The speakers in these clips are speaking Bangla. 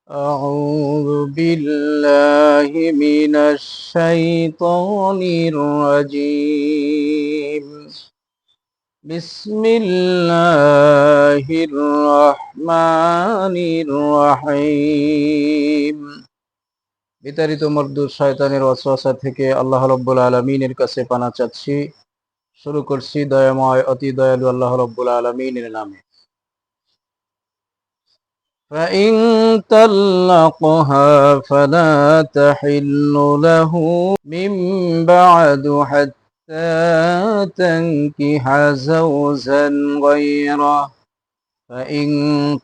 أعوذ بالله من الشيطان الرجيم بسم الله الرحمن الرحيم বিতাড়িত মরদুদ শয়তানের ওয়াসওয়াসা থেকে আল্লাহ রাব্বুল আলামিনের কাছে পানা চাচ্ছি। শুরু করছি দয়াময় অতি দয়ালু আল্লাহ রাব্বুল আলামিনের নামে। فإن طلقها فلا تحل له من بعد حتى تنكح زوجا غيره فإن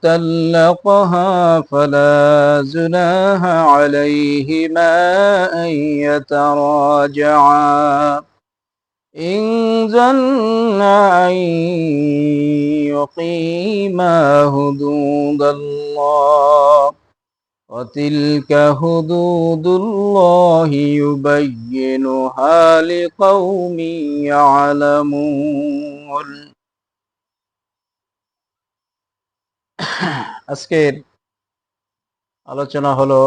طلقها فلا جناح عليهما أن يتراجعا إن ظنا أن يقيما حدود الله وتلك حدود الله يبينها لقوم يعلمون। আজকের আলোচনা হলো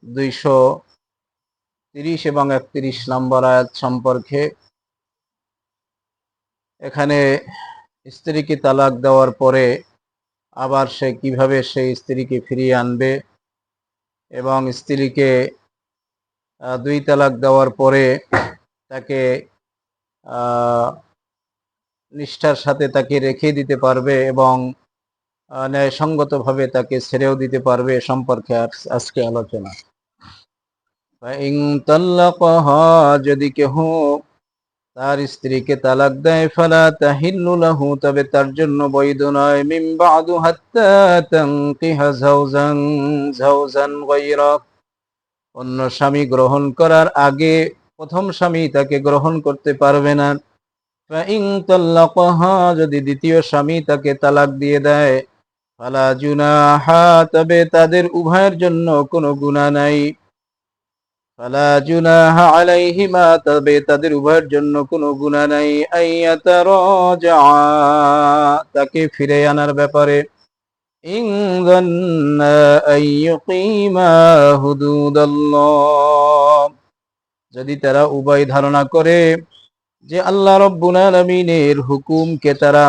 230 এবং 31 নম্বর আয়াত সম্পর্কে। এখানে স্ত্রীকে তালাক দেওয়ার পরে আবার সে কিভাবে সেই স্ত্রীকে ফিরিয়ে আনবে এবং স্ত্রীকে 2 তালাক দেওয়ার পরে তাকে নিষ্ঠার সাথে তাকে রেখে দিতে পারবে এবং ন্যায়সঙ্গতভাবে তাকে ছেড়েও দিতে পারবে সম্পর্কে আজকে আলোচনা। ইন তাল্লাকাহা, যদি কেহ তার স্ত্রীকে তালাক দেয়, ফালা তাহিল্লু লাহু, তবে তার জন্য বৈধ নয়, মিন বাদু হাত্তা তানকিহা জাওজান গায়রা, অন্য স্বামী গ্রহণ করার আগে প্রথম স্বামী তাকে গ্রহণ করতে পারবে না। ফাইন তাল্লাকাহা, যদি দ্বিতীয় স্বামী তাকে তালাক দিয়ে দেয়, ফালা জুনাহা, তবে তাদের উভয়ের জন্য কোনো গুনাহ নাই। ফালা জুনাহা আলাইহিমা, তবে তাদের উভয়ের জন্য কোনো গুনাহ নাই, আইয়াতারাজা, তাকে ফিরে আনার ব্যাপারে। ইন যান্না আইয়ুকিমা হুদুদাল্লাহ, যদি তারা উভয় ধারণা করে যে আল্লাহ রাব্বুল আলামিনের হুকুমকে তারা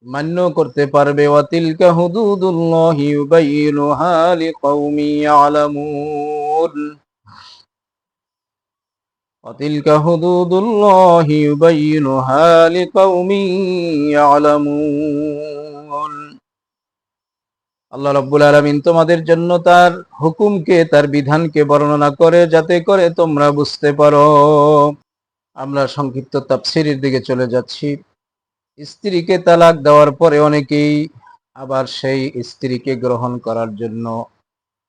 মান্য করতে পারবে। ওয়াতিলকা হুদুদুল্লাহি ইউবাইয়িনুহা লিকাওমি ইয়ালামুন, ওয়াতিলকা হুদুদুল্লাহি ইউবাইয়িনুহা লিকাওমি ইয়ালামুন। আল্লাহ রাব্বুল আলামিন তোমাদের জন্য তার হুকুমকে, তার বিধানকে বর্ণনা করে যাতে করে তোমরা বুঝতে পারো। আমরা সংক্ষিপ্ত তাফসীরের দিকে চলে যাচ্ছি। স্ত্রীকে তালাক দেওয়ার পরে অনেকেই আবার সেই স্ত্রীকে গ্রহণ করার জন্য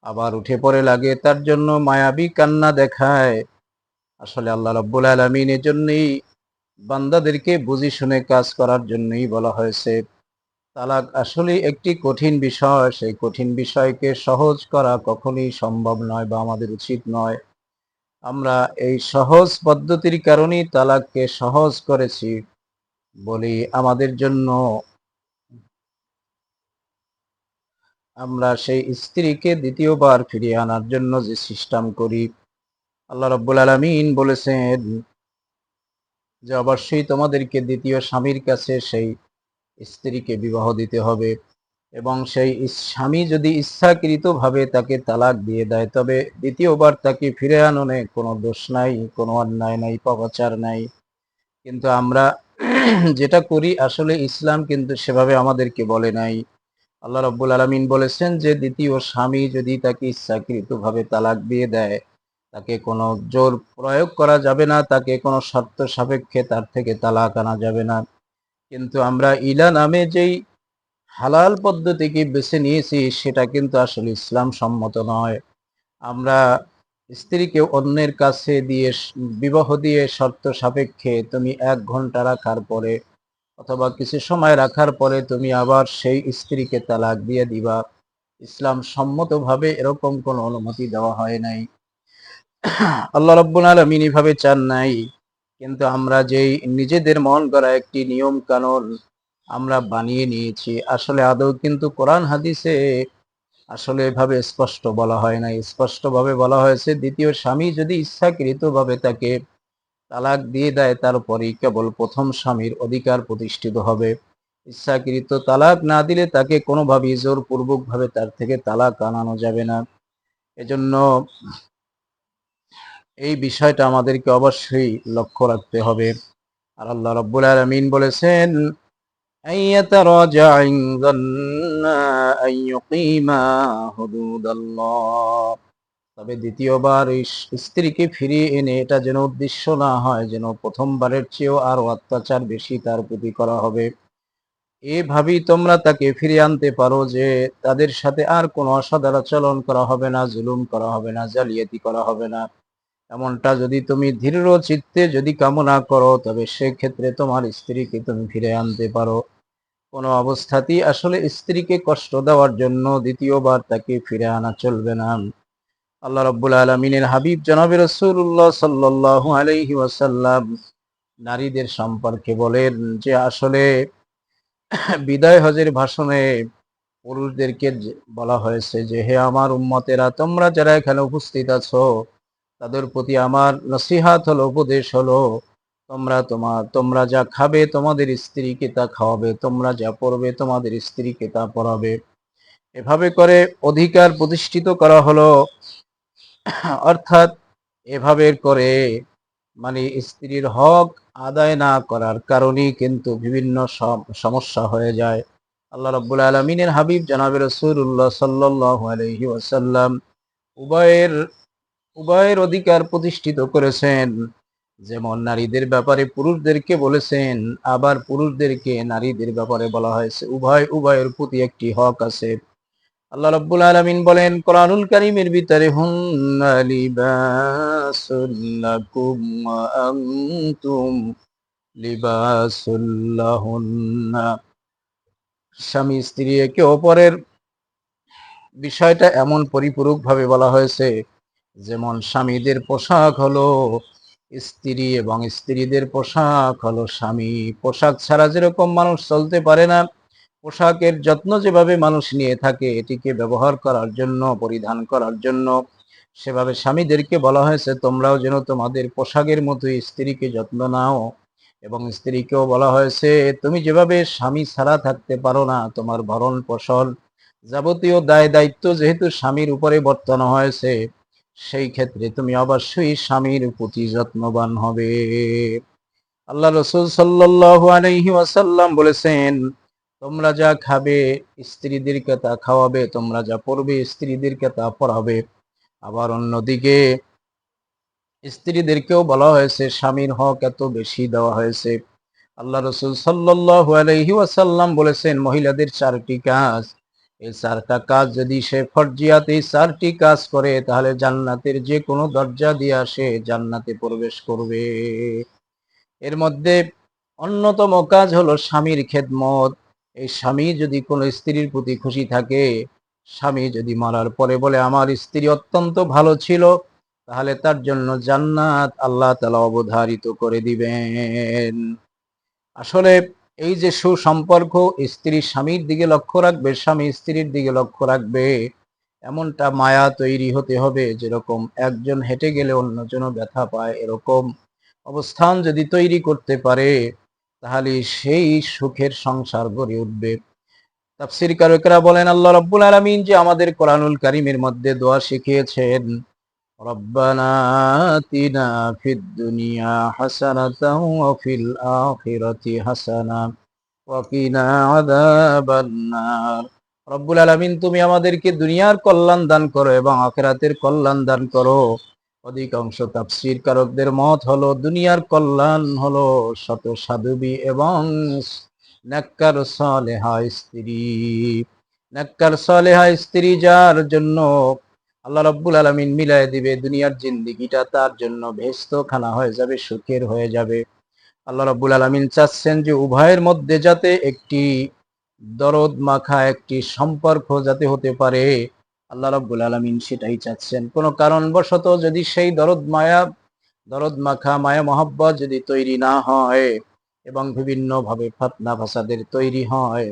আবার উঠে পড়ে লাগে, তার জন্য মায়াবী কান্না দেখায়। আসলে আল্লাহ রাব্বুল আলামিন এর জন্যই বান্দাদেরকে বুঝে শুনে কাজ করার জন্যই বলা হয়েছে। তালাক আসলে একটি কঠিন বিষয়, সেই কঠিন বিষয়কে সহজ করা কখনোই সম্ভব নয় বা আমাদের উচিত নয়। আমরা এই সহজ পদ্ধতির কারণেই তালাককে সহজ করেছি বলি আমাদের জন্য আমরা সেই স্ত্রীকে দ্বিতীয়বার ফিরিয়ে আনার জন্য যে সিস্টেম করি। আল্লাহ রাব্বুল আলামিন বলেছেন যে অবশ্যই তোমাদেরকে দ্বিতীয় স্বামীর কাছে সেই স্ত্রীকে বিবাহ দিতে হবে এবং সেই স্বামী যদি ইচ্ছাকৃতভাবে তাকে তালাক দিয়ে দেয়, তবে দ্বিতীয়বার তাকে ফিরে আননে কোনো দোষ নাই, কোনো অন্যায় নাই, পাপাচার নাই। কিন্তু আমরা যেটা করি, আসলে ইসলাম কিন্তু সেভাবে আমাদেরকে বলে নাই। আল্লাহ রাব্বুল আলামিন বলেছেন যে দ্বিতীয় স্বামী যদি তাকে ইচ্ছাকৃতভাবে তালাক দিয়ে দেয়, তাকে কোনো জোর প্রয়োগ করা যাবে না, তাকে কোনো শর্ত সাপেক্ষে তার থেকে তালাক আনা যাবে না। কিন্তু আমরা ইলা নামে যেই হালাল পদ্ধতিকে বেছে নিয়েছি, সেটা কিন্তু আসলে ইসলাম সম্মত নয়। আমরা স্ত্রীকে অন্যের কাছে দিয়ে বিবাহ দিয়ে শর্ত সাপেক্ষে তুমি 1 ঘন্টা রাখার পরে অথবা কিছু সময় রাখার পরে তুমি আবার সেই স্ত্রীকে তালাক দিয়ে দিবা, ইসলাম সম্মতভাবে এরকম কোনো অনুমতি দেওয়া হয় নাই। আল্লাহ রাব্বুল আলামিন এভাবে চান নাই। কিন্তু আমরা যেই নিজেদের মন গড়া একটি নিয়ম কানুন আমরা বানিয়ে নিয়েছি, আসলে আদৌ কিন্তু কোরআন হাদিসে আসলে এভাবে স্পষ্ট বলা হয় নাই, স্পষ্টভাবে বলা হয়েছে দ্বিতীয় স্বামী যদি ইচ্ছাকৃতভাবে তাকে তালাক দিয়ে দেয় তারপরেই কেবল প্রথম স্বামীর অধিকার প্রতিষ্ঠিত হবে। ইচ্ছাকৃত তালাক না দিলে তাকে কোনোভাবেই জোরপূর্বক ভাবে তার থেকে তালাক আনানো যাবে না। এজন্য এই বিষয়টা আমাদেরকে অবশ্যই লক্ষ্য রাখতে হবে। আর আল্লাহ রাব্বুল আলামিন বলেছেন আইয়াতারাজা ইন যান্না আইয়ুকিমা হুদুদাল্লাহ। তবে দ্বিতীয়বার এই স্ত্রীকে ফিরিয়ে এনে এটা যেন উদ্দেশ্য না হয় যেন প্রথমবারের চেয়েও আরো অত্যাচার বেশি তার প্রতি করা হবে। এভাবেই তোমরা তাকে ফিরিয়ে আনতে পারো যে তাদের সাথে আর কোনো অসদার আচরণ করা হবে না, জুলুম করা হবে না, জালিয়াতি করা হবে না। এমনটা যদি তুমি দৃঢ় চিত্তে যদি কামনা করো তবে সেক্ষেত্রে তোমার স্ত্রীকে তুমি ফিরে আনতে পারো। কোনো অবস্থাতেই আসলে স্ত্রীকে কষ্ট দেওয়ার জন্য দ্বিতীয়বার তাকে ফিরে আনা চলবে না। আল্লাহ রাব্বুল আলামিনের হাবিব জনাবে রাসূলুল্লাহ সাল্লাল্লাহু আলাইহি ওয়াসাল্লাম নারীদের সম্পর্কে বলেন যে আসলে বিদায় হজের ভাষণে পুরুষদেরকে বলা হয়েছে যে হে আমার উম্মতেরা, তোমরা যারা এখানে উপস্থিত আছো তাদের প্রতি আমার নসিহাত হলো, উপদেশ হলো, তোমরা যা খাবে তোমাদের স্ত্রীকে তা খাওয়াবে, তোমরা যা পরবে তোমাদের স্ত্রীকে তা পরাবে। এভাবে করে অধিকার প্রতিষ্ঠিত করা হলো। অর্থাৎ এভাবে করে মানে স্ত্রীর হক আদায় না করার কারণেই কিন্তু বিভিন্ন সমস্যা হয়ে যায়। আল্লাহ রাব্বুল আলামিনের হাবিব জনাবে রাসূলুল্লাহ সাল্লাল্লাহু আলাইহি ওয়াসাল্লাম উভয়ের উভয়ের অধিকার প্রতিষ্ঠিত করেছেন। যেমন নারীদের ব্যাপারে পুরুষদেরকে বলেছেন, আবার পুরুষদেরকে নারীদের ব্যাপারে বলা হয়েছে। উভয়ের প্রতি একটি হক আছে। আল্লাহ রাব্বুল আলামিন বলেন কোরআনুল কারীমের ভিতরে হুন্না লিবাসুল লাকুম ওয়া আনতুম লিবাসুল লাহুন্না। স্বামী স্ত্রী একে অপরের বিষয়টা এমন পরিপূরকভাবে বলা হয়েছে যেমন স্বামীদের পোশাক হলো স্ত্রী এবং স্ত্রীদের পোশাক হলো স্বামী। পোশাক ছাড়া যেরকম মানুষ চলতে পারে না, পোশাকের যত্ন যেভাবে মানুষ নিয়ে থাকে এটিকে ব্যবহার করার জন্য, পরিধান করার জন্য, সেভাবে স্বামীদেরকে বলা হয়েছে তোমরাও যেন তোমাদের পোশাকের মতো স্ত্রীকে যত্ন নাও। এবং স্ত্রীকেও বলা হয়েছে তুমি যেভাবে স্বামী ছাড়া থাকতে পারো না, তোমার ভরণ পোষণ যাবতীয় দায় দায়িত্ব যেহেতু স্বামীর উপরে বর্তানো হয়েছে, সেই ক্ষেত্রে তুমি অবশ্যই স্বামীর প্রতি যত্নবান হবে। আল্লাহ রাসূল সাল্লাল্লাহু আলাইহি ওয়াসাল্লাম বলেছেন তোমরা যা খাবে স্ত্রীদেরকে তা খাওয়াবে, তোমরা যা পরবে স্ত্রীদেরকে তা পরাবে। আবার অন্যদিকে স্ত্রীদেরকেও বলা হয়েছে স্বামীর হক এত বেশি দেওয়া হয়েছে। আল্লাহ রাসূল সাল্লাল্লাহু আলাইহি ওয়াসাল্লাম বলেছেন মহিলাদের চারটি কাজ, এই চারটা কাজ যদি সে ফরজিয়াত এই চারটি কাজ করে তাহলে জান্নাতের যে কোনো দরজা দিয়ে সে জান্নাতে প্রবেশ করবে। এর মধ্যে অন্যতম কাজ হলো স্বামীর খেদমত। এই স্বামী যদি কোনো স্ত্রীর প্রতি খুশি থাকে, স্বামী যদি মরার পরে বলে আমার স্ত্রী অত্যন্ত ভালো ছিল, তাহলে তার জন্য জান্নাত আল্লাহ তাআলা অবধারিত করে দিবেন। আসলে এই যে সুসম্পর্ক স্ত্রী স্বামীর দিকে লক্ষ্য রাখবে, স্বামী স্ত্রীর দিকে লক্ষ্য রাখবে, এমনটা মায়া তৈরি হতে হবে যেরকম একজন হেঁটে গেলে অন্যজনও ব্যথা পায়, এরকম অবস্থান যদি তৈরি করতে পারে তাহলে সেই সুখের সংসার গড়ে উঠবে। তাফসীর কারকেরা বলেন আল্লাহ রাব্বুল আলামিন যে আমাদের কোরআনুল কারীমের মধ্যে দোয়া শিখিয়েছেন রব্বানা আতিনা ফিদ দুনিয়া হাসানাতাও ওয়া ফিল আখিরাতি হাসানা ওয়া কিনা আযাবান নার। রব্বুল আলামিন তুমি আমাদেরকে দুনিয়ার কল্যাণ দান করো এবং আখিরাতের কল্যাণ দান করো। অধিকাংশ তাফসীর কারকদের মত হলো দুনিয়ার কল্যাণ হলো শত সাধবী এবং নেককার সালেহা স্ত্রী। নেককার সালেহা স্ত্রী যার জন্য আল্লাহ রাব্বুল আলামিন মিলায় দিবে দুনিয়ার জিন্দেগিটা, তার জন্য বেহেশত খানা হয়ে যাবে, সুখের হয়ে যাবে। আল্লাহ রাব্বুল আলামিন চাচ্ছেন যে উভয়ের মধ্যে যাতে একটি দরদ মাখা একটি সম্পর্ক যাতে হতে পারে, আল্লাহ রাব্বুল আলামিন সেটাই চাচ্ছেন। কোনো কারণবশত যদি সেই দরদ মাখা মায়া মহব্বত যদি তৈরি না হয় এবং বিভিন্ন ভাবে ফিতনা ফাসাদের তৈরি হয়,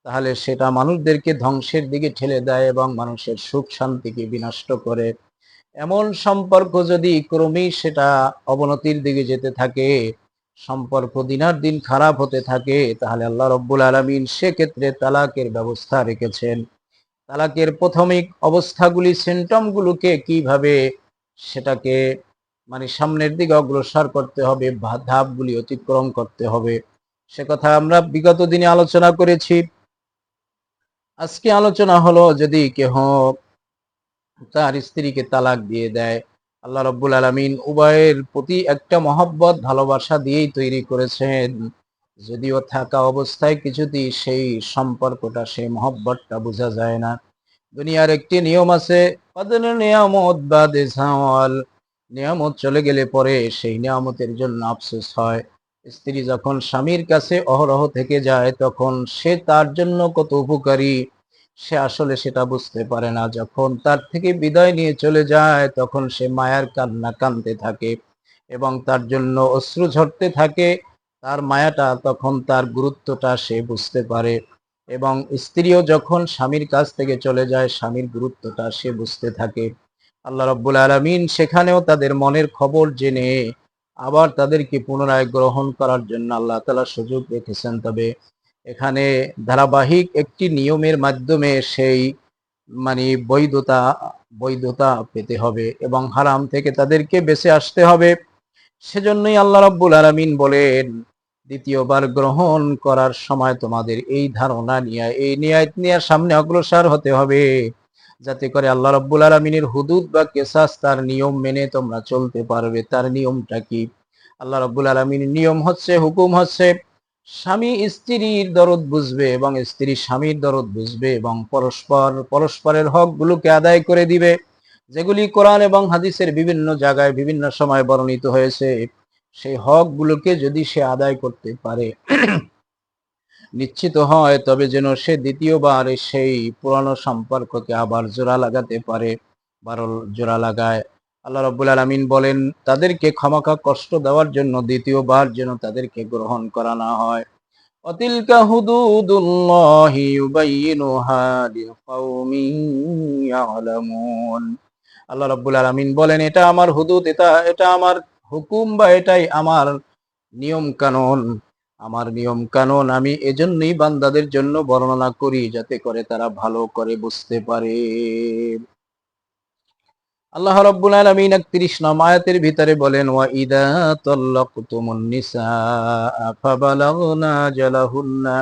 তাহলে সেটা মানুষদেরকে ধ্বংসের দিকে ঠেলে দেয় এবং মানুষের সুখ শান্তিকে বিনষ্ট করে। এমন সম্পর্ক যদি ক্রমেই সেটা অবনতির দিকে যেতে থাকে, সম্পর্ক দিনার দিন খারাপ হতে থাকে, তাহলে আল্লাহ রব্বুল আলামিন সেক্ষেত্রে তালাকের ব্যবস্থা রেখেছেন। তালাকের প্রাথমিক অবস্থাগুলি, সিমটমগুলোকে কিভাবে সেটাকে মানে সামনের দিকে অগ্রসর করতে হবে, ধাপগুলি অতিক্রম করতে হবে, সে কথা আমরা বিগত দিনে আলোচনা করেছি। আজকে আলোচনা হলো, যদি কেহ তার স্ত্রীকে তালাক দিয়ে দেয়, আল্লাহ রব্বুল আলামিন উভয়ের প্রতি একটা মহব্বত ভালোবাসা দিয়েই তৈরি করেছেন। যদিও থাকা অবস্থায় কিছুতেই সেই সম্পর্কটা, সেই মহব্বতটা বোঝা যায় না। দুনিয়ার একটি নিয়ম আছে, নিয়ামত বা দেশাওয়াল, নিয়ামত চলে গেলে পরে সেই নিয়ামতের জন্য আফসোস হয়। স্ত্রী যখন স্বামীর কাছে অহরহ থেকে যায়, তখন সে তার জন্য কত উপকারী সে আসলে সেটা বুঝতে পারে না। যখন তার থেকে বিদায় নিয়ে চলে যায়, তখন সে মায়ার কান্না কাঁদতে থাকে এবং তার জন্য অশ্রু ঝরতে থাকে। তার মায়াটা, তখন তার গুরুত্বটা সে বুঝতে পারে। এবং স্ত্রীও যখন স্বামীর কাছ থেকে চলে যায়, স্বামীর গুরুত্বটা সে বুঝতে থাকে। আল্লাহ রাব্বুল আলামিন সেখানেও তাদের মনের খবর জেনে আবার তাদেরকে পুনরায় গ্রহণ করার জন্য আল্লাহ তাআলা সুযোগ রেখেছেন। তবে এখানে ধারাবাহিক একটি নিয়মের মাধ্যমে সেই মানে বৈধতা পেতে হবে এবং হারাম থেকে তাদেরকে বেঁচে আসতে হবে। সেজন্যই আল্লাহ রাব্বুল আলামিন বলেন, দ্বিতীয়বার গ্রহণ করার সময় তোমাদের এই ধারণা নিয়ে, এই নিয়াত নিয়ে সামনে অগ্রসর হতে হবে, যাতে করে আল্লাহ রাব্বুল আলামিনের হুদুদ বা কিসাস, তার নিয়ম মেনে তোমরা চলতে পারবে। তার নিয়মটা কি? আল্লাহ রাব্বুল আলামিনের নিয়ম হচ্ছে, হুকুম হচ্ছে, স্বামী স্ত্রীর দরদ বুঝবে এবং স্ত্রী স্বামীর দরদ বুঝবে এবং পরস্পরের হক গুলোকে আদায় করে দিবে, যেগুলি কোরআন এবং হাদিসের বিভিন্ন জায়গায় বিভিন্ন সময় বর্ণিত হয়েছে। সেই হক গুলোকে যদি সে আদায় করতে পারে, নিশ্চিত হয়, তবে যেন সে দ্বিতীয়বার সেই পুরানো সম্পর্ককে আবার জোড়া লাগাতে পারে, বারো জোড়া লাগায়। আল্লাহ রাব্বুল আলামিন বলেন, তাদেরকে খামাখা কষ্ট দেওয়ার জন্য দ্বিতীয়বার যেন তাদেরকে গ্রহণ করা না হয়। অতিলকা হুদুদুল্লাহি ইউবাইয়িনুহা লিকাওমিন ইয়ালামুন। আল্লাহ রাব্বুল আলামিন বলেন, এটা আমার হুদুদ, এটা আমার হুকুম, বা এটাই আমার নিয়ম কানুন। আমার নিয়ম কানুন আমি এজন্যই বান্দাদের জন্য বর্ণনা করি, যাতে করে তারা ভালো করে বুঝতে পারে। আল্লাহ রাব্বুল আলামিন ৩১ নং আয়াতের ভিতরে বলেন, ওয়া ইদা তাল্লাকতুমুন নিসা ফাবালাগনা জালাহুন্না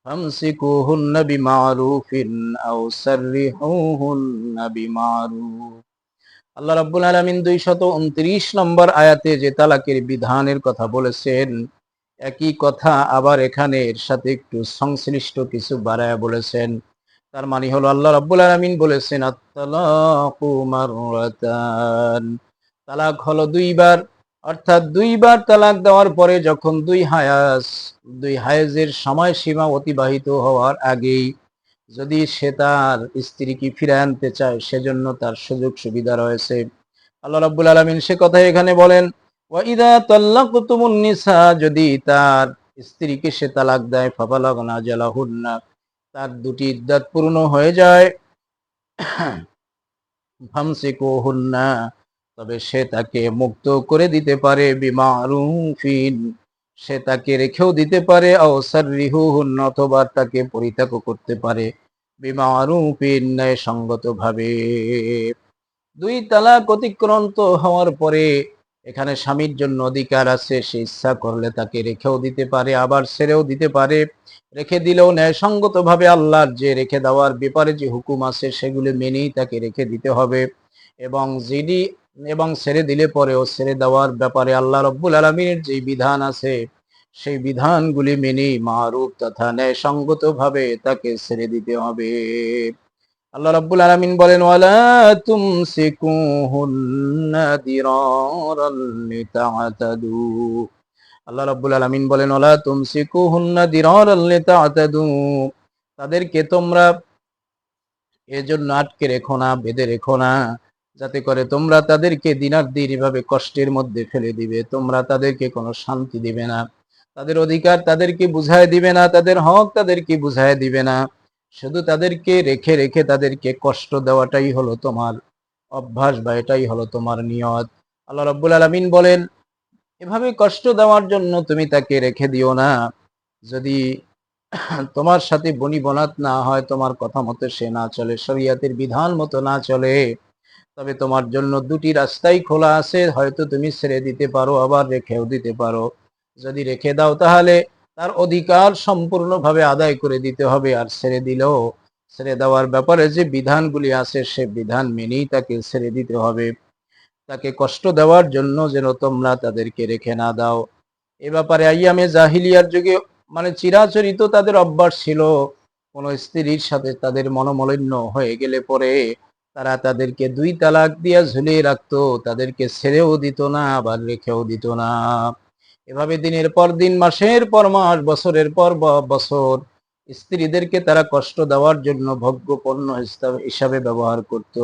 ফামসিকুহুন্না বিমারুফিন আও সাররিহুহুন্না বিমারুফ। আল্লাহ রাব্বুল আলামিন ২২৯ নম্বর আয়াতে যে তালাকের বিধানের কথা বলেছেন, একই কথা আবার এখানে এর সাথে একটু সংশ্লিষ্ট কিছু বাড়ায়া বলেছেন। তার মানে হলো, আল্লাহ রাব্বুল আলামিন বলেছেন, আত-তালাকু মাররাতান, তালাক হলো দুইবার। অর্থাৎ দুইবার তালাক দেওয়ার পরে যখন দুই হায়েজের সময়সীমা অতিবাহিত হওয়ার আগেই যদি সে তার স্ত্রীকে ফিরে আনতে চায়, সেজন্য তার সুযোগ সুবিধা রয়েছে। আল্লাহ রাব্বুল আলামিন সে কথা এখানে বলেন, ওয়া ইযা তাল্লাকতুমুন নিসা, যদি তার স্ত্রীকে সে তালাক দেয়, ফাবালাগনা আজালাহুন্না, তার দুটি ইদ্দাত পূর্ণ হয়ে যায়, ফামসিকুহুন্না, তবে সে তাকে মুক্ত করে দিতে পারে, বিমারুফিন, সে তাকে রেখেও দিতে পারে, আও সাররিহুহুন্না, অথবা তাকে পরিত্যাগ করতে পারে, বিমারুফিন, ন্যায়সঙ্গত ভাবে। দুই তালাক অতিক্রান্ত হওয়ার পরে এখানে স্বামীর জন্য অধিকার আছে, সে ইচ্ছা করলে তাকে রেখেও দিতে পারে, আবার ছেড়েও দিতে পারে। রেখে দিলেও ন্যায়সঙ্গত ভাবে আল্লাহর যে রেখে দেওয়ার ব্যাপারে যে হুকুম আছে, সেগুলো মেনেই তাকে রেখে দিতে হবে। এবং ছেড়ে দিলে পরেও ছেড়ে দেওয়ার ব্যাপারে আল্লাহ রব্বুল আলামিনের যে বিধান আছে, সেই বিধানগুলি মেনেই মারুফ তথা ন্যায়সঙ্গত ভাবে তাকে ছেড়ে দিতে হবে। আল্লাহ রাব্বুল আলামিন বলেন, ওয়ালা তুমসিকুহুন্না দিরারাল লিতা'তাদু। আল্লাহ রাব্বুল আলামিন বলেন, ওয়ালা তুমসিকুহুন্না দিরারাল লিতা'তাদু, তাদেরকে তোমরা এজন্য আটকে রেখো না, বেঁধে রেখো না, যাতে করে তোমরা তাদেরকে দিনার দিন এভাবে কষ্টের মধ্যে ফেলে দিবে, তোমরা তাদেরকে কোনো শান্তি দিবে না। তাদের অধিকার তাদেরকে বুঝায় দিবে না, তাদের হক তাদেরকে বুঝায় দিবে না, শুধু তাদেরকে রেখে রেখে তাদেরকে কষ্ট দেওয়াটাই হলো তোমার অভ্যাস বা এটাই হলো তোমার নিয়ত। আল্লাহ রাব্বুল আলামিন বলেন, এভাবে কষ্ট দেওয়ার জন্য তুমি তাকে রেখে দিও না। যদি তোমার সাথে বনিবনাত না হয়, তোমার কথা মতো সে না চলে, শরীয়তের বিধান মতো না চলে, তবে তোমার জন্য দুটি রাস্তাই খোলা আছে। হয়তো তুমি ছেড়ে দিতে পারো, আবার রেখেও দিতে পারো। যদি রেখে দাও তাহলে তার অধিকার সম্পূর্ণভাবে আদায় করে দিতে হবে, আর ছেড়ে দিলেও ছেড়ে দেওয়ার ব্যাপারে যে বিধানগুলি আছে সে বিধান মেনেই তাকে ছেড়ে দিতে হবে। তাকে কষ্ট দেওয়ার জন্য যেন তোমরা তাদেরকে রেখে না দাও। এ ব্যাপারে আইয়ামে জাহিলিয়ার যুগে মানে চিরাচরিত তাদের অভ্যাস ছিল, কোন স্ত্রীর সাথে তাদের মনোমালিন্য হয়ে গেলে পরে তারা তাদেরকে 2 তালাক দিয়া ঝুলিয়ে রাখতো, তাদেরকে ছেড়েও দিত না, আবার রেখেও দিত না। এভাবে দিনের পর দিন, মাসের পর মাস, বছরের পর বছর স্ত্রীদেরকে তারা কষ্ট দেওয়ার জন্য ভোগ্য পণ্য হিসাবে ব্যবহার করত।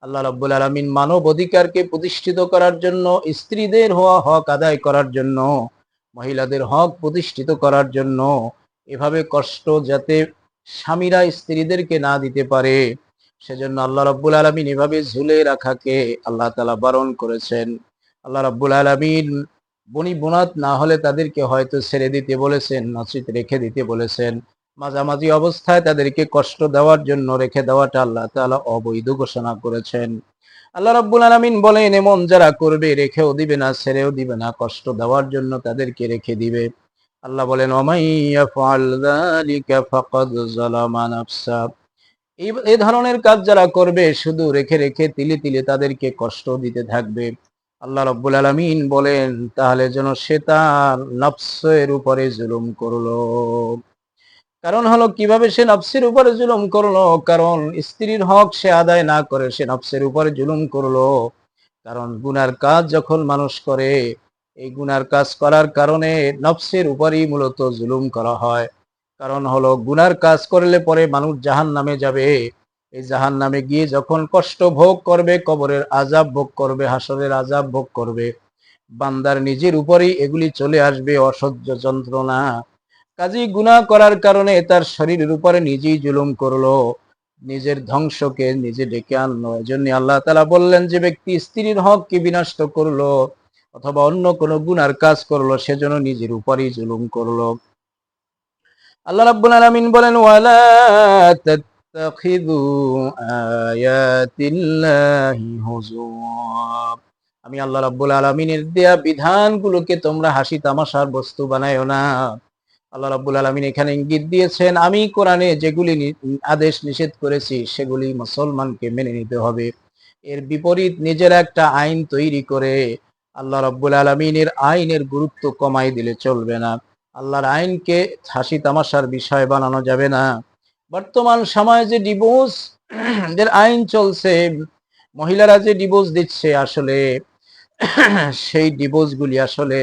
আল্লাহ রাব্বুল আলামিন মানব অধিকারকে প্রতিষ্ঠিত করার জন্য, স্ত্রীদের হওয়া হক আদায় করার জন্য, মহিলাদের হক প্রতিষ্ঠিত করার জন্য এভাবে কষ্ট যাতে স্বামীরা স্ত্রীদেরকে না দিতে পারে, সেজন্য আল্লাহ রাব্বুল আলামিন এভাবে ঝুলে রাখাকে আল্লাহ তাআলা বারণ করেছেন। আল্লাহ রাব্বুল আলামিন বনিবনাত না হলে তাদেরকে হয়তো ছেড়ে দিতে বলেছেন, নচিত রেখে দিতে বলেছেন। মাঝামাঝি অবস্থায় তাদেরকে কষ্ট দেওয়ার জন্য রেখে দেওয়াটা আল্লাহ তাআলা অবৈধ ঘোষণা করেছেন। আল্লাহ রাব্বুল আলামিন বলেন, এমন যারা করবে, রেখেও দিবে না, ছেড়েও দিবে না, কষ্ট দেওয়ার জন্য তাদেরকে রেখে দিবে, আল্লাহ বলেন, ওয়ামান ইয়াফআল যালিকা ফাকাদ যালামা নাফসা, এই ধরনের কাজ যারা করবে, শুধু রেখে রেখে তিলে তিলে তাদেরকে কষ্ট দিতে থাকবে, আল্লাহ রাব্বুল আলামিন বলেন, তাহলে যেন সে তার নফসের উপরে জুলুম করলো। কারণ হলো কিভাবে সে নফসের উপরে জুলুম করলো? কারণ স্ত্রীর হক সে আদায় না করে সে নফসের উপরে জুলুম করলো। কারণ গুনার কাজ যখন মানুষ করে, এই গুনার কাজ করার কারণে নফসের উপরেই মূলত জুলুম করা হয়। কারণ হলো গুনার কাজ করলে পরে মানুষ জাহান্নামে যাবে। এই জাহান্নামে গিয়ে যখন কষ্ট ভোগ করবে, কবরের আযাব ভোগ করবে, হাসরের আযাব ভোগ করবে, বান্দার নিজের উপরেই এগুলি চলে আসবে, অসহ্য যন্ত্রণা। কাজেই গুনাহ করার কারণে তার শরীরের উপরে নিজেই জুলুম করলো, নিজের ধ্বংসকে নিজে ডেকে আনলো। এজন্য আল্লাহ তাআলা বললেন, যে ব্যক্তি স্ত্রীর হককে বিনষ্ট করলো অথবা অন্য কোনো গুনার কাজ করলো, সেজন্য নিজের উপরেই জুলুম করলো। আল্লাহ রাব্বুল আলামিন বলেন, ওয়ালা তাত্তাখিযু আয়াতিল্লাহি হুজুয়া, আমি আল্লাহ রাব্বুল আলামিনের দেয়া বিধানগুলোকে তোমরা হাসি তামাশার বস্তু বানায়ো না। আল্লাহ রাব্বুল আলামিন এখানে ইঙ্গিত দিয়েছেন, আমি কোরআনে যেগুলি আদেশ নিষেধ করেছি সেগুলি মুসলমানকে মেনে নিতে হবে। এর বিপরীত নিজের একটা আইন তৈরি করে আল্লাহ রাব্বুল আলামিনের আইনের গুরুত্ব কমাই দিলে চলবে না। আল্লাহর আইনকে হাসি তামাশার বিষয় বানানো যাবে না। বর্তমান সময়ে যে ডিভোর্স এর আইন চলছে, মহিলারা যে ডিভোর্স দিচ্ছে, আসলে সেই ডিভোর্স গুলি আসলে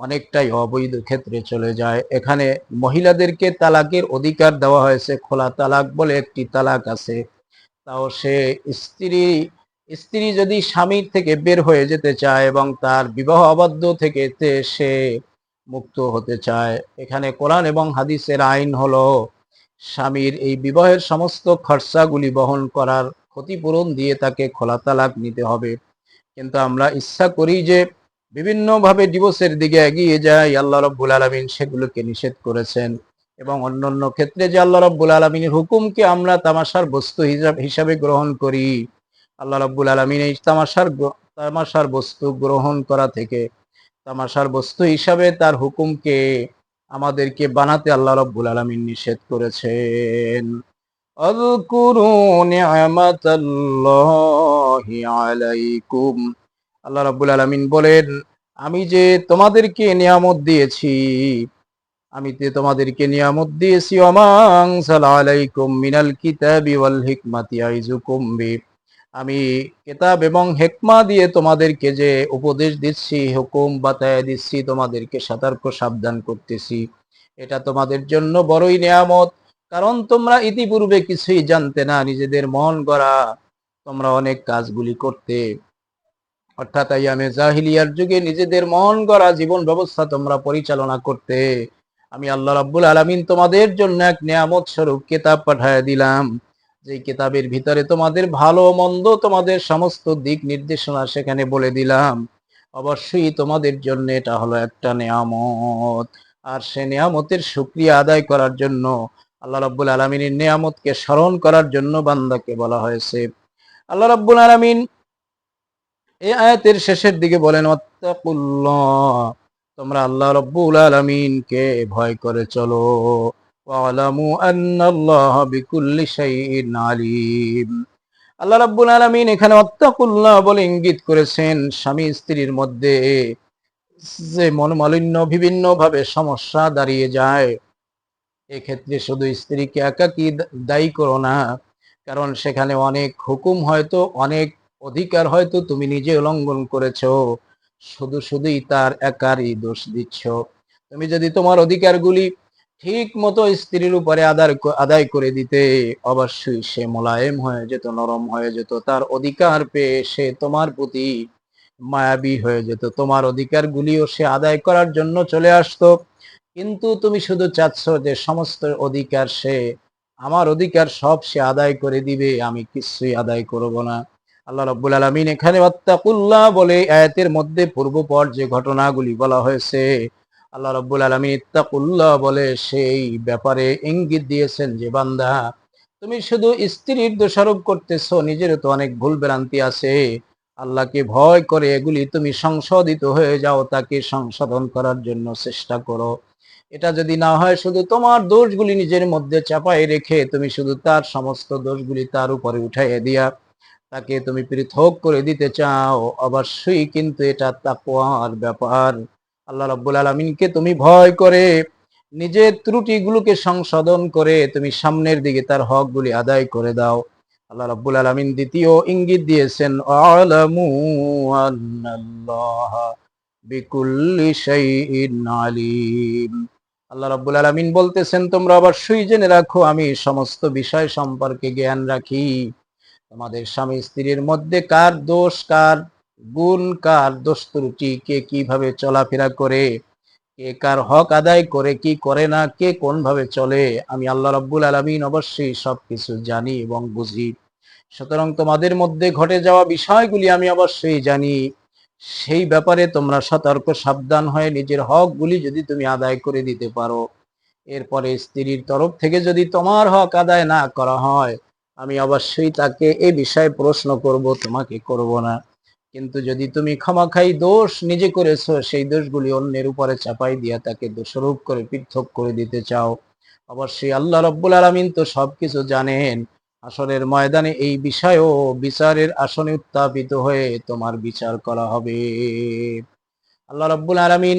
অনেকটাই অবৈধ ক্ষেত্রে চলে যায়। এখানে মহিলাদেরকে তালাকের অধিকার দেওয়া হয়েছে, খোলা তালাক বলে একটি তালাক আছে। তাও সে স্ত্রী স্ত্রী যদি স্বামীর থেকে বের হয়ে যেতে চায় এবং তার বিবাহ আবদ্ধ থেকে সে মুক্ত হতে চায়, এখানে কোরআন এবং হাদিসের আইন হলো স্বামীর এই বিবাহের সমস্ত খরচাগুলি বহন করার ক্ষতিপূরণ দিয়ে তাকে খোলা তালাক নিতে হবে। কিন্তু আমরা ইচ্ছা করি যে বিভিন্নভাবে ডিভোর্সের দিকে এগিয়ে যাই। আল্লাহ রাব্বুল আলামিন সেগুলোকে নিষেধ করেছেন, এবং অন্যান্য ক্ষেত্রে যে আল্লাহ রাব্বুল আলামিনের হুকুমকে আমরা তামাশার বস্তু হিসাবে গ্রহণ করি, আল্লাহ রাব্বুল আলামিন এই তামাশার বস্তু গ্রহণ করা থেকে, তামাশার বস্তু হিসাবে তার হুকুমকে আমাদেরকে বানাতে আল্লাহ রাব্বুল আলামিন নিষেধ করেছেন। আযকুরু নি'মাতাল্লাহি আলাইকুম, আল্লাহ রাব্বুল আলামিন বলেন, আমি যে তোমাদেরকে নিয়ামত দিয়েছি, ওমা আনজালা আলাইকুম মিনাল কিতাবি ওয়াল হিকমাতি ইয়াইযুকুম বি, আমি কিতাব এবং হিকমা দিয়ে তোমাদেরকে যে উপদেশ দিচ্ছি, হুকুম বাতায় দিচ্ছি, তোমাদেরকে সতর্ক সাবধান করতেছি, এটা তোমাদের জন্য বড়ই নিয়ামত। কারণ তোমরা ইতিপূর্বে কিছুই জানতে না, নিজেদের মন গড়া তোমরা অনেক কাজগুলি করতে, অর্থাৎ আইয়ামে জাহিলিয়ার যুগে নিজেদের মন গড়া জীবন ব্যবস্থা তোমরা পরিচালনা করতে, আমি আল্লাহ রাব্বুল আলামিন তোমাদের জন্য এক নিয়ামত স্বরূপ কিতাব পাঠায় দিলাম। যে কিতাবের ভিতরে তোমাদের ভালো মন্দ তোমাদের সমস্ত দিক নির্দেশনা সেখানে বলে দিলাম। অবশ্যই তোমাদের জন্য এটা হলো একটা নিয়ামত। আর সে নিয়ামতের শুকরিয়া আদায় করার জন্য, আল্লাহ রাব্বুল আলামিনের নিয়ামতকে স্মরণ করার জন্য বান্দাকে বলা হয়েছে। আল্লাহ রাব্বুল আলামিন এই আয়াতের শেষের দিকে বলেন, ওয়াত্তাকুল্লাহ, তোমরা আল্লাহ রাব্বুল আলামিনকে ভয় করে চলো। ওয়ালামু আন্নাল্লাহা বিকুল্লি শাইইন আলিম। আল্লাহ রাব্বুল আলামিন এখানে ওয়াত্তাকুল্লাহ বলে ইঙ্গিত করেছেন স্বামী স্ত্রীর মধ্যে যে মনোমালিন্য বিভিন্ন ভাবে সমস্যা দাঁড়িয়ে যায়, এক্ষেত্রে শুধু স্ত্রীকে একাকী দায়ী করো না, কারণ সেখানে অনেক হুকুম হয়তো, অনেক অধিকার হয়তো তুমি নিজে উল্লঙ্ঘন করেছো, শুধুই তার একারই দোষ দিচ্ছ। তুমি যদি তোমার অধিকারগুলি ঠিক মতো স্ত্রীর উপরে আদায় করে দিতে, অবশ্যই সে মোলায়েম হয়ে যেত, নরম হয়ে যেত, তার অধিকার পেয়ে সে তোমার প্রতি মায়াবী হয়ে যেত, তোমার অধিকারগুলিও সে আদায় করার জন্য চলে আসতো। কিন্তু তুমি শুধু চাচ্ছ যে সমস্ত অধিকার সে, আমার অধিকার সব সে আদায় করে দিবে, আমি কিছুই আদায় করব না। আল্লাহ রাব্বুল আলামিন এখানে ওয়াত্তাকুল্লাহ বলে আয়াতের মধ্যে পূর্বপর যে ঘটনাগুলি বলা হয়েছে, আল্লাহ রাব্বুল আলামিন ইত্তাকুল্লাহ বলে সেই ব্যাপারে ইঙ্গিত দিয়েছেন যে বান্দা, তুমি শুধু স্ত্রীর দোষারোপ করতেছো, নিজের তো অনেক ভুল ভ্রান্তি আছে। আল্লাহকে ভয় করে এগুলি তুমি সংশোধিত হয়ে যাও, তাকে সংশোধন করার জন্য চেষ্টা করো। এটা যদি না হয়, শুধু তোমার দোষগুলি নিজের মধ্যে চাপাই রেখে তুমি শুধু তার সমস্ত দোষগুলি তার উপরে উঠাইয়ে দিয়া তাকে তুমি পৃথক করে দিতে চাও, অবশ্যই কিন্তু এটা তাকওয়ার ব্যাপার। আল্লাহ রাব্বুল আলামিনকে তুমি ভয় করে নিজের ত্রুটিগুলোকে সংশোধন করে তুমি সামনের দিকে তার হকগুলি আদায় করে দাও। আল্লাহ রাব্বুল আলামিন দ্বিতীয় ইঙ্গিত দিয়েছেন, আলামু আন্নাল্লাহা বিকুল্লি শাইইন আলিম। আল্লাহ রাব্বুল আলামিন বলতেছেন, তোমরা অবশ্যই জেনে রাখো আমি সমস্ত বিষয় সম্পর্কে জ্ঞান রাখি। তোমাদের স্বামী স্ত্রীর মধ্যে কার দোষ, কার গুণ, কার দোষ ত্রুটি, কে কিভাবে চলাফেরা করে, কে কার হক আদায় করে কি করে না, কে কোন ভাবে চলে, আমি আল্লাহ রাব্বুল আলামিন অবশ্যই সবকিছু জানি এবং বুঝি। সুতরাং তোমাদের মধ্যে ঘটে যাওয়া বিষয়গুলি আমি অবশ্যই জানি। সেই ব্যাপারে তোমরা সতর্ক সাবধান হয়ে নিজের হকগুলি যদি তুমি আদায় করে দিতে পারো, এরপরে স্ত্রীর তরফ থেকে যদি তোমার হক আদায় না করা হয়, আমি অবশ্যই তাকে এই বিষয়ে প্রশ্ন করব, তোমাকে করব না। কিন্তু যদি তুমি খামাখাই দোষ নিজে করেছো, সেই দোষগুলি অন্যের উপরে চাপাই দিয়া তাকে দোষারোপ করে পৃথক করে দিতে চাও, অবশ্যই আল্লাহ রাব্বুল আলামিন তো সবকিছু জানেন। হাসরের ময়দানে এই বিষয়ও বিচারের আসনে উত্থাপিত হয়ে তোমার বিচার করা হবে। আল্লাহ রাব্বুল আলামিন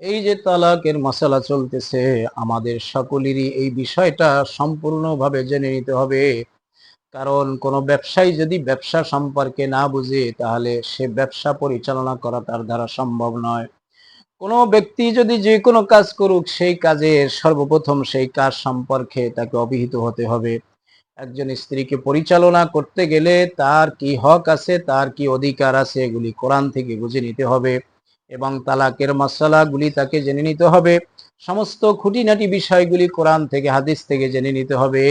এই যে তালাকের মাসালা চলতেছে, আমাদের সকলেরই এই বিষয়টা সম্পূর্ণভাবে জেনে নিতে হবে। কারণ কোন ব্যবসায়ী যদি ব্যবসা সম্পর্কে না বুঝে, তাহলে সে ব্যবসা পরিচালনা করা তার দ্বারা সম্ভব নয়। কোনো ব্যক্তি যদি যে কোনো কাজ করুক, সেই কাজের সর্বপ্রথম সেই কাজ সম্পর্কে তাকে অবহিত হতে হবে। একজন স্ত্রীকে পরিচালনা করতে গেলে তার কি হক আছে, তার কি অধিকার আছে, এগুলি কোরআন থেকে বুঝে নিতে হবে এবং তালাকের মাসালাগুলি তাকে জেনে নিতে হবে। সমস্ত খুঁটিনাটি বিষয়গুলি কোরআন থেকে, হাদিস থেকে জেনে নিতে হবে,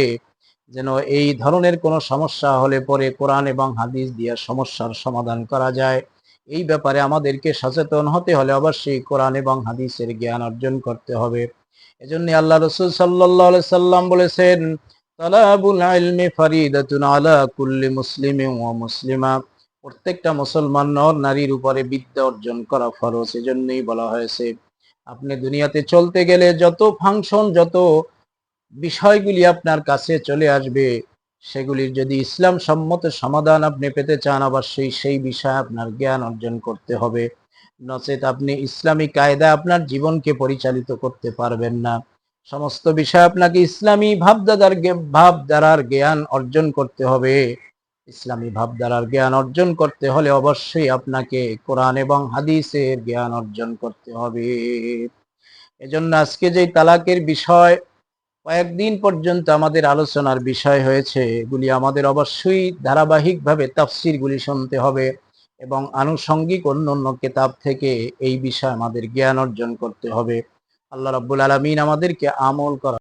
যেন এই ধরনের কোনো সমস্যা হলে পরে কোরআন এবং হাদিস দিয়ে সমস্যার সমাধান করা যায়। এই ব্যাপারে আমাদেরকে সচেতন হতে হলে অবশ্যই কোরআন এবং হাদিসের জ্ঞান অর্জন করতে হবে। এজন্য আল্লাহ রাসূল সাল্লাল্লাহু আলাইহি সাল্লাম বলেছেন, তালাবুল ইলমি ফারিদাতুন আলা কুল্লি মুসলিমিন ওয়া মুসলিমা। প্রত্যেকটা মুসলমান নর নারীর উপরে বিদ্যা অর্জন করা ফরজ। এজন্যই বলা হয়েছে, আপনি দুনিয়াতে চলতে গেলে যত ফাংশন, যত বিষয়গুলি আপনার কাছে চলে আসবে, সেগুলির যদি ইসলাম সম্মত সমাধান আপনি পেতে চান, অবশ্যই সেই বিষয়ে আপনার জ্ঞান অর্জন করতে হবে। নচেত আপনি ইসলামী কায়দা আপনার জীবনকে পরিচালিত করতে পারবেন না। সমস্ত বিষয় আপনাকে ইসলামী ভাবধারার জ্ঞান অর্জন করতে হবে। ইসলামী ভাবধারার জ্ঞান অর্জন করতে হলে অবশ্যই আপনাকে কোরআন এবং হাদিসের জ্ঞান অর্জন করতে হবে। এজন্য আজকে যে তালাকের বিষয় কয়েকদিন পর্যন্ত আমাদের আলোচনার বিষয় হয়েছে, এগুলি আমাদের অবশ্যই ধারাবাহিকভাবে তাফসিরগুলি শুনতে হবে এবং আনুষঙ্গিক অন্যান্য কিতাব থেকে এই বিষয়ে আমাদের জ্ঞান অর্জন করতে হবে। আল্লাহ রাব্বুল আলামিন আমাদেরকে আমল করা